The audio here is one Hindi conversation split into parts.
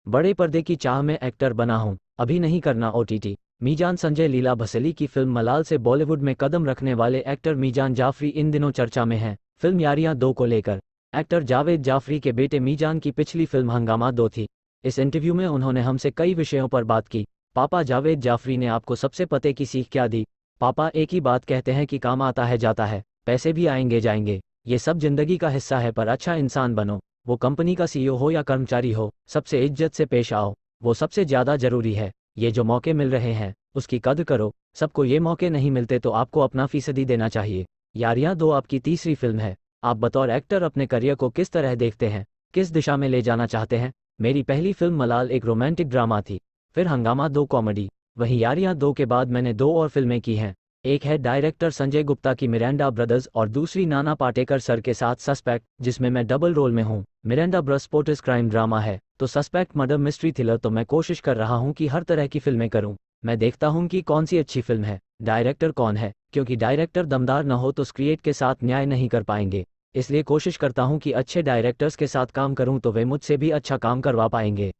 बड़े पर्दे की चाह में एक्टर बना हूँ, अभी नहीं करना ओटीटी। मीजान संजय लीला भंसाली की फिल्म मलाल से बॉलीवुड में कदम रखने वाले एक्टर मीजान जाफरी इन दिनों चर्चा में हैं, फिल्म यारियां 2 को लेकर। एक्टर जावेद जाफरी के बेटे मीजान की पिछली फिल्म हंगामा 2 थी। इस इंटरव्यू में उन्होंने हमसे कई विषयों पर बात की। पापा जावेद जाफरी ने आपको सबसे पते की सीख क्या दी? पापा एक ही बात कहते हैं कि काम आता है जाता है, पैसे भी आएंगे जाएंगे, ये सब जिंदगी का हिस्सा है, पर अच्छा इंसान बनो। वो कंपनी का सीईओ हो या कर्मचारी हो, सबसे इज्जत से पेश आओ, वो सबसे ज़्यादा ज़रूरी है। ये जो मौके मिल रहे हैं उसकी कद्र करो, सबको ये मौके नहीं मिलते तो आपको अपना फीसदी देना चाहिए। यारियां 2 आपकी तीसरी फिल्म है। आप बतौर एक्टर अपने करियर को किस तरह देखते हैं, किस दिशा में ले जाना चाहते हैं? मेरी पहली फिल्म मलाल एक रोमांटिक ड्रामा थी, फिर हंगामा 2 कॉमेडी, वहीं यारियां 2 के बाद मैंने 2 और फिल्में की हैं। एक है डायरेक्टर संजय गुप्ता की मिरांडा ब्रदर्स और दूसरी नाना पाटेकर सर के साथ सस्पेक्ट, जिसमें मैं डबल रोल में हूँ। Miranda brothers sports crime drama है, तो सस्पेक्ट मर्डर मिस्ट्री थ्रिलर। तो मैं कोशिश कर रहा हूँ कि हर तरह की फिल्में करूँ। मैं देखता हूँ कि कौन सी अच्छी फिल्म है, डायरेक्टर कौन है, क्योंकि डायरेक्टर दमदार न हो तो स्क्रिप्ट के साथ न्याय नहीं कर पाएंगे। इसलिए कोशिश करता हूँ कि अच्छे डायरेक्टर्स के साथ काम करूँ तो वे मुझसे भी अच्छा काम करवा पाएंगे।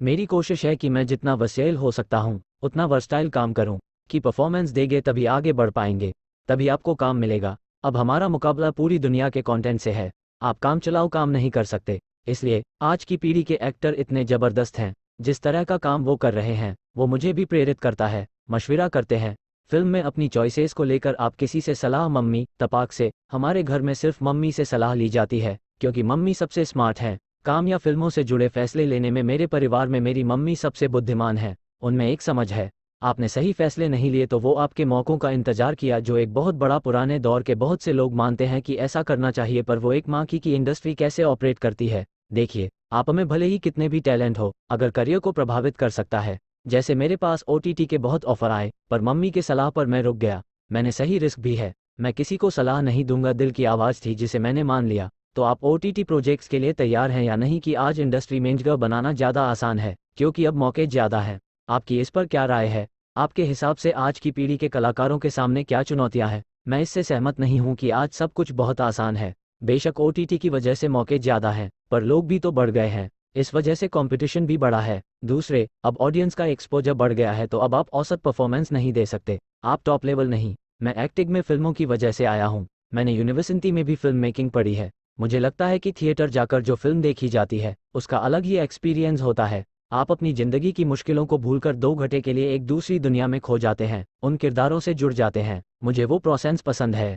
मेरी कोशिश है कि मैं जितना वसील हो सकता हूँ उतना वर्सटाइल काम करूँ, कि परफॉर्मेंस देंगे तभी आगे बढ़ पाएंगे, तभी आपको काम मिलेगा। अब हमारा मुकाबला पूरी दुनिया के कंटेंट से है, आप काम चलाओ काम नहीं कर सकते। इसलिए आज की पीढ़ी के एक्टर इतने ज़बरदस्त हैं, जिस तरह का काम वो कर रहे हैं वो मुझे भी प्रेरित करता है। मशवरा करते हैं फिल्म में अपनी चॉइसेस को लेकर, आप किसी से सलाह? मम्मी तपाक से। हमारे घर में सिर्फ मम्मी से सलाह ली जाती है, क्योंकि मम्मी सबसे स्मार्ट हैं। काम या फिल्मों से जुड़े फैसले लेने में मेरे परिवार में मेरी मम्मी सबसे बुद्धिमान है। उनमें एक समझ है, आपने सही फैसले नहीं लिए तो वो आपके मौक़ों का इंतजार किया, जो एक बहुत बड़ा पुराने दौर के बहुत से लोग मानते हैं कि ऐसा करना चाहिए, पर वो एक माँ की इंडस्ट्री कैसे ऑपरेट करती है। देखिए, आप में भले ही कितने भी टैलेंट हो, अगर करियर को प्रभावित कर सकता है। जैसे मेरे पास ओटीटी के बहुत ऑफर आए, पर मम्मी के सलाह पर मैं रुक गया। मैंने सही रिस्क भी है, मैं किसी को सलाह नहीं दूंगा, दिल की आवाज़ थी जिसे मैंने मान लिया। तो आप ओटीटी प्रोजेक्ट्स के लिए तैयार हैं या नहीं, कि आज इंडस्ट्री में जगह बनाना ज़्यादा आसान है क्योंकि अब मौके ज़्यादा हैं? आपकी इस पर क्या राय है? आपके हिसाब से आज की पीढ़ी के कलाकारों के सामने क्या चुनौतियां हैं? मैं इससे सहमत नहीं हूं कि आज सब कुछ बहुत आसान है। बेशक ओटीटी की वजह से मौके ज़्यादा हैं, पर लोग भी तो बढ़ गए हैं, इस वजह से कंपटीशन भी बढ़ा है। दूसरे, अब ऑडियंस का एक्सपोजर बढ़ गया है, तो अब आप औसत परफॉर्मेंस नहीं दे सकते, आप टॉप लेवल नहीं। मैं एक्टिंग में फिल्मों की वजह से आया हूँ, मैंने यूनिवर्सिटी में भी फिल्म मेकिंग पढ़ी है। मुझे लगता है कि थिएटर जाकर जो फिल्म देखी जाती है उसका अलग ही एक्सपीरियंस होता है। आप अपनी ज़िंदगी की मुश्किलों को भूलकर 2 घंटे के लिए एक दूसरी दुनिया में खो जाते हैं, उन किरदारों से जुड़ जाते हैं। मुझे वो प्रोसेस पसंद है।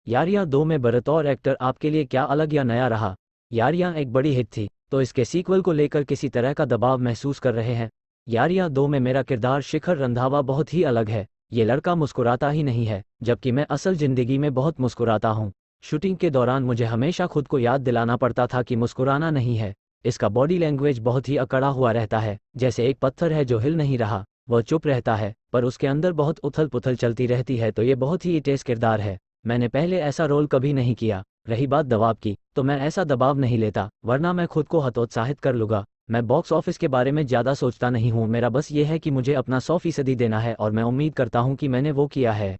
यारियां 2 में बतौर एक्टर आपके लिए क्या अलग या नया रहा? यारियां एक बड़ी हिट थी, तो इसके सीक्वल को लेकर किसी तरह का दबाव महसूस कर रहे हैं? यारियां 2 में मेरा किरदार शिखर रंधावा बहुत ही अलग है। ये लड़का मुस्कुराता ही नहीं है, जबकि मैं असल ज़िंदगी में बहुत मुस्कुराता हूँ। शूटिंग के दौरान मुझे हमेशा खुद को याद दिलाना पड़ता था कि मुस्कुराना नहीं है। इसका बॉडी लैंग्वेज बहुत ही अकड़ा हुआ रहता है, जैसे एक पत्थर है जो हिल नहीं रहा, वह चुप रहता है पर उसके अंदर बहुत उथल पुथल चलती रहती है। तो ये बहुत ही इंटेंस किरदार है। मैंने पहले ऐसा रोल कभी नहीं किया। रही बात दबाव की, तो मैं ऐसा दबाव नहीं लेता, वरना मैं खुद को हतोत्साहित कर लूँगा। मैं बॉक्स ऑफिस के बारे में ज़्यादा सोचता नहीं हूँ, मेरा बस ये है कि मुझे अपना 100% देना है, और मैं उम्मीद करता हूँ कि मैंने वो किया है।